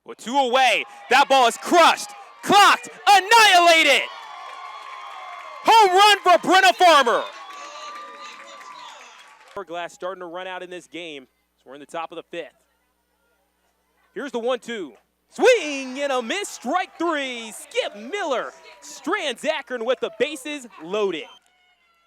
With 2 away, that ball is crushed, clocked, annihilated. Home run for Brenna Farmer. Glass starting to run out in this game. So we're in the top of the 5th. Here's the 1-2. Swing and a miss, strike 3. Skip Miller strands Akron with the bases loaded.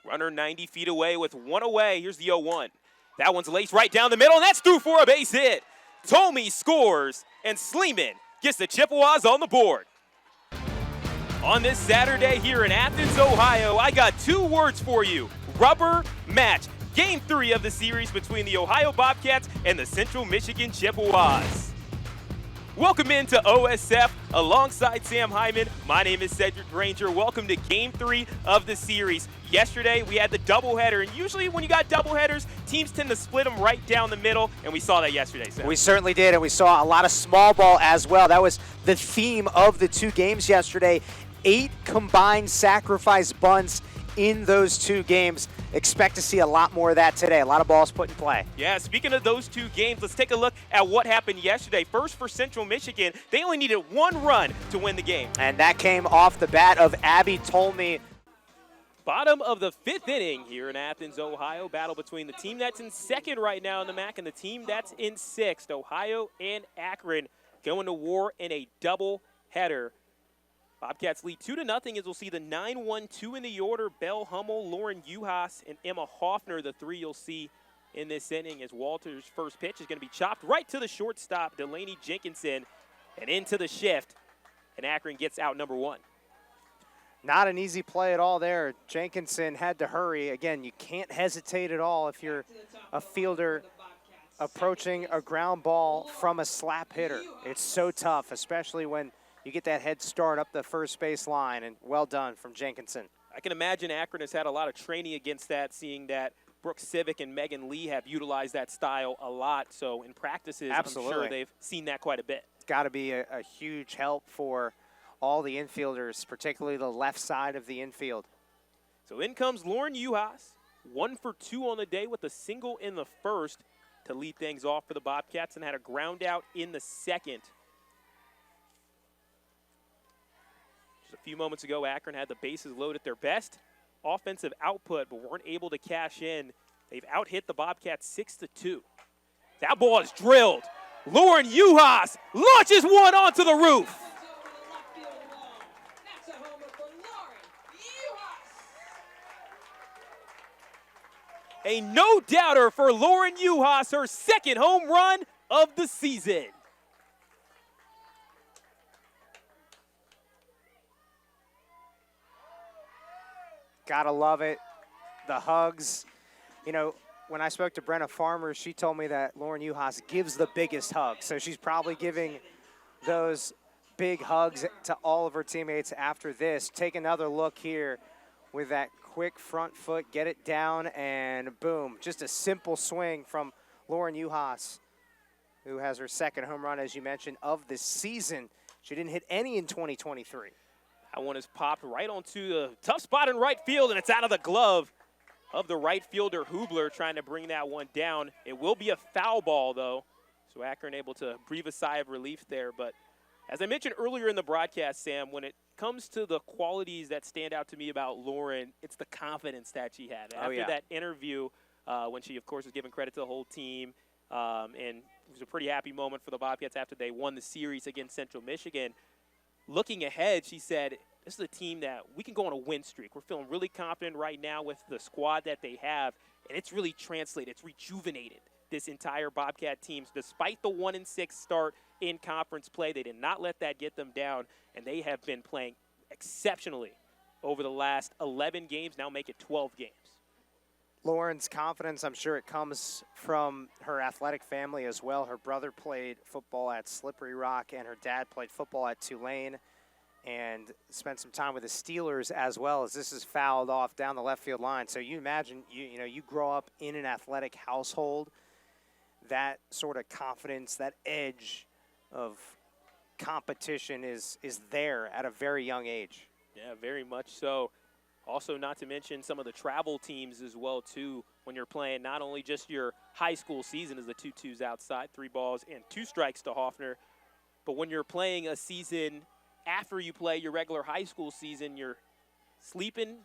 Runner 90 feet away with 1 away. Here's the 0-1. That one's laced right down the middle, and that's through for a base hit. Tomey scores, and Sleeman gets the Chippewas on the board. On this Saturday here in Athens, Ohio, I got 2 words for you. Rubber match. Game 3 of the series between the Ohio Bobcats and the Central Michigan Chippewas. Welcome into OSF alongside Sam Hyman. My name is Sedric Granger. Welcome to Game 3 of the series. Yesterday, we had the doubleheader, and usually when you got doubleheaders, teams tend to split them right down the middle, and we saw that yesterday, Sam. We certainly did, and we saw a lot of small ball as well. That was the theme of the 2 games yesterday. 8 combined sacrifice bunts in those 2 games. Expect to see a lot more of that today. A lot of balls put in play. Yeah, speaking of those 2 games, let's take a look at what happened yesterday. First for Central Michigan, they only needed 1 run to win the game. And that came off the bat of Abby Tomey. Bottom of the 5th inning here in Athens, Ohio. Battle between the team that's in 2nd right now in the MAC and the team that's in 6th. Ohio and Akron going to war in a double header. Bobcats lead 2-0 as we'll see the 9-1-2 in the order. Belle Hummel, Lauren Uhas, and Emma Hoffner, the 3 you'll see in this inning, as Walter's first pitch is going to be chopped right to the shortstop, Delaney Jenkinson, and into the shift, and Akron gets out number 1. Not an easy play at all there. Jenkinson had to hurry. Again, you can't hesitate at all if you're a fielder approaching a ground ball from a slap hitter. It's so tough, especially when you get that head start up the first base line, and well done from Jenkinson. I can imagine Akron has had a lot of training against that, seeing that Brooke Civic and Megan Lee have utilized that style a lot. So in practices, Absolutely. I'm sure they've seen that quite a bit. It's got to be a huge help for all the infielders, particularly the left side of the infield. So in comes Lauren Uhas, 1 for 2 on the day with a single in the first to lead things off for the Bobcats, and had a ground out in the 2nd. A few moments ago, Akron had the bases loaded, their best offensive output, but weren't able to cash in. They've out-hit the Bobcats 6-2. That ball is drilled. Lauren Uhas launches one onto the roof. A no-doubter for Lauren Uhas, her 2nd home run of the season. Gotta love it. The hugs. You know, when I spoke to Brenna Farmer, she told me that Lauren Uhas gives the biggest hug. So she's probably giving those big hugs to all of her teammates after this. Take another look here with that quick front foot, get it down, and boom. Just a simple swing from Lauren Uhas, who has her 2nd home run, as you mentioned, of the season. She didn't hit any in 2023. That one is popped right onto the tough spot in right field, and it's out of the glove of the right fielder, Hubler, trying to bring that one down. It will be a foul ball, though, so Akron able to breathe a sigh of relief there. But as I mentioned earlier in the broadcast, Sam, when it comes to the qualities that stand out to me about Lauren, it's the confidence that she had. After that interview, when she, of course, was giving credit to the whole team, and it was a pretty happy moment for the Bobcats after they won the series against Central Michigan. Looking ahead, she said, this is a team that we can go on a win streak. We're feeling really confident right now with the squad that they have, and it's really translated. It's rejuvenated this entire Bobcat team. Despite the 1-6 start in conference play, they did not let that get them down, and they have been playing exceptionally over the last 11 games, now make it 12 games. Lauren's confidence, I'm sure it comes from her athletic family as well. Her brother played football at Slippery Rock, and her dad played football at Tulane and spent some time with the Steelers as well, as this is fouled off down the left field line. So you imagine, you grow up in an athletic household, that sort of confidence, that edge of competition is there at a very young age. Yeah, very much so. Also, not to mention some of the travel teams as well, too, when you're playing not only just your high school season as the 2-2s outside, 3 balls and 2 strikes to Hoffner, But when you're playing a season after you play your regular high school season, you're sleeping,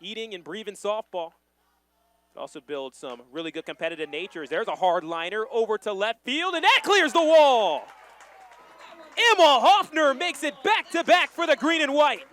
eating, and breathing softball. It also builds some really good competitive natures. There's a hard liner over to left field, and that clears the wall. Emma Hoffner makes it back-to-back for the green and white.